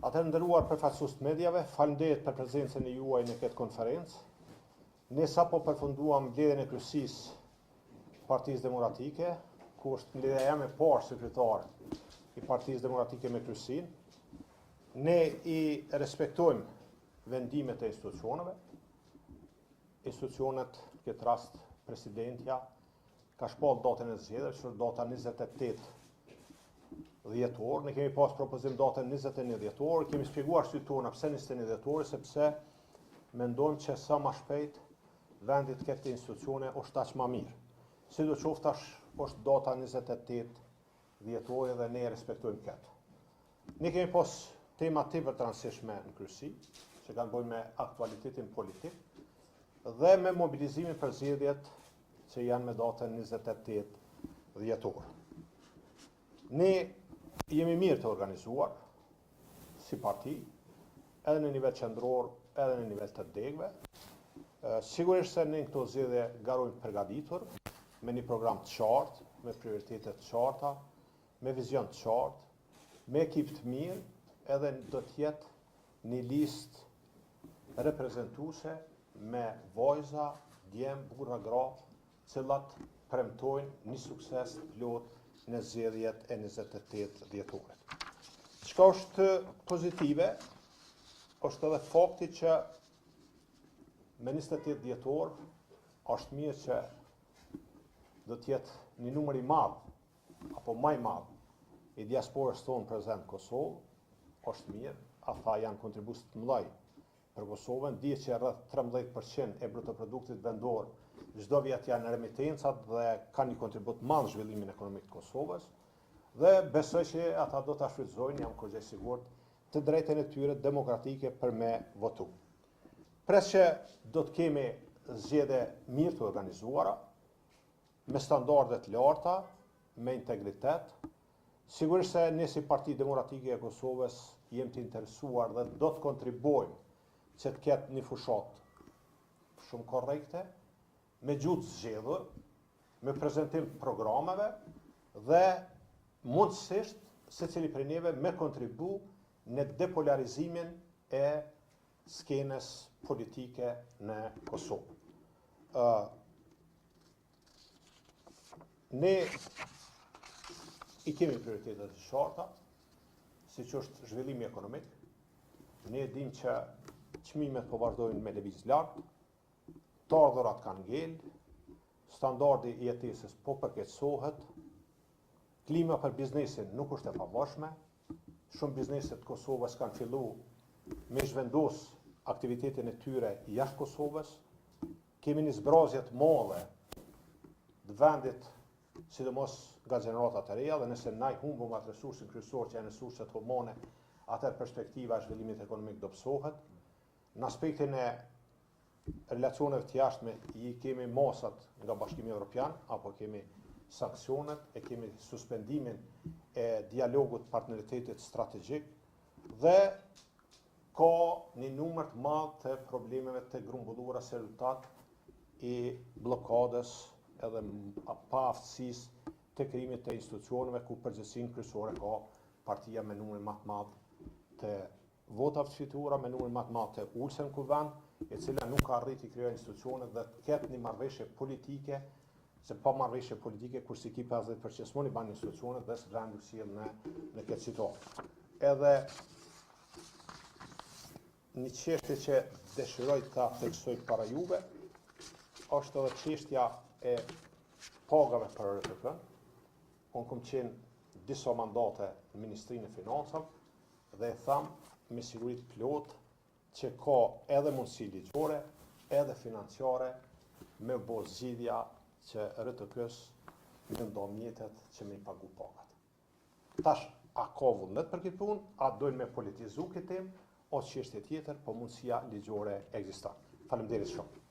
Atëherë nderuar përfaqësues të mediave, faleminderit për prezencën e juaj në këtë konferencë. Ne sapo përfunduam mbledhjen e kryesisë Partisë Demokratike, ku është mbledhja jam e parë sekretar i Partisë Demokratike me kryesinë. Ne i respektojmë vendimet e institucioneve. Institucionet, në këtë rast presidentja, ka shpall datën e zgjedhjeve, që është data 28 dhjetor. Ne kemi pas propozim datën 21 dhjetor, kemi shpjeguar arsyetë tona pse 21 dhjetor, sepse mendojmë që sa më shpejt vendi të ketë institucione është aq më mirë. Sidoqoftë tash është data 28 dhjetor dhe ne respektojmë këtë. Ne kemi pas tema tepër të rëndësishme në kryesi, që kanë bënë me aktualitetin politik dhe me mobilizimin për zgjedhjet që janë me datën 28 dhjetor. Ne jemi mirë të organizuar si parti, edhe në nivel qendror, edhe në nivel të degëve. Sigurisht se në këto zgjedhje garojmë përgatitur me një program të qartë, me prioritete të qarta, me vizion të qartë, me ekip të mirë, edhe do të jetë një listë reprezentuese me vajza, djem, burra, gra, cilat premtojnë një sukses të plot në zgjedhjet e 28 dhjetorit. Çka është pozitive, është edhe fakti që me 28 dhjetor është mirë që do të jetë një numër i madh, apo më i madh i diasporës tonë prezent në Kosovë, është mirë, ata janë kontribues të mëdhenj për Kosovën, dihet që rreth 13% e brutoproduktit vendor çdo vit janë remitencat dhe kanë një kontribut të madh në zhvillimin ekonomik të Kosovës, dhe besoj që ata do ta shfrytëzojnë, jam kurrë sigurt, të drejtën e tyre demokratike për me votu. Pres që do të kemi zgjedhje mirë të organizuara, me standarde të larta, me integritet. Sigurisht se ne si Parti Demokratike e Kosovës jemi të interesuar dhe do të kontribuojmë që të ketë një fushat shumë korrekte, me gjuhë zgjedhur, me prezantim të programeve dhe mundësisht secili prej neve me kontribu në depolarizimin e skenës politike në Kosovë. Ne i kemi prioritetet të qarta, siç është zhvillimi ekonomik. Ne dim që çmimet po vazhdojnë me lëvizje lart, të ardhurat kanë ngel, standardi i jetesës po përkeqësohet, klima për biznesin nuk është e pavarshme, shumë bizneset të Kosovës kanë filluar me zhvendos aktivitetin e tyre jashtë Kosovës, kemi një zbrazje të madhe të vendit, sidomos nga gjeneratat e reja, dhe nëse na i humbum atë resursin kryesor që janë resurset humane, atëherë perspektiva e zhvillimit ekonomik do psohet. Në aspektin e relacioneve të jashtme i kemi masat nga Bashkimi Evropian, apo kemi sanksionet, e kemi suspendimin e dialogut partneritetit strategjik, dhe ka një numër të madh të problemeve të grumbulluara si rezultat i blokadës edhe pa aftësisë të krijimit të institucioneve ku përgjegjësinë kryesore ka partia me numrin më të madh të votave të fituara, me numrin më të madh të ulse në kuvend, e cila nuk ka arritur të krijojë institucione dhe të ketë një marrëveshje politike, se pa marrëveshje politike kur si ki 50% mund i banë institucionet dhe së vendu sjell në këtë situatë. Edhe një çështje që dëshiroj ta theksoj para juve është edhe çështja e pagave për RTP. Unë kam qenë disa mandate në Ministrinë e Financave dhe e tham me siguri të plot që ka edhe mundësi ligjore, edhe financiare me bo zgjidhja që RTP-s në ndomjetet që me i pagu pagat. Tash, a ka vullnet për këtë punë, a dojnë me politizu këtë temë, o çështje tjetër, po mundësia ligjore ekziston. Faleminderit shumë.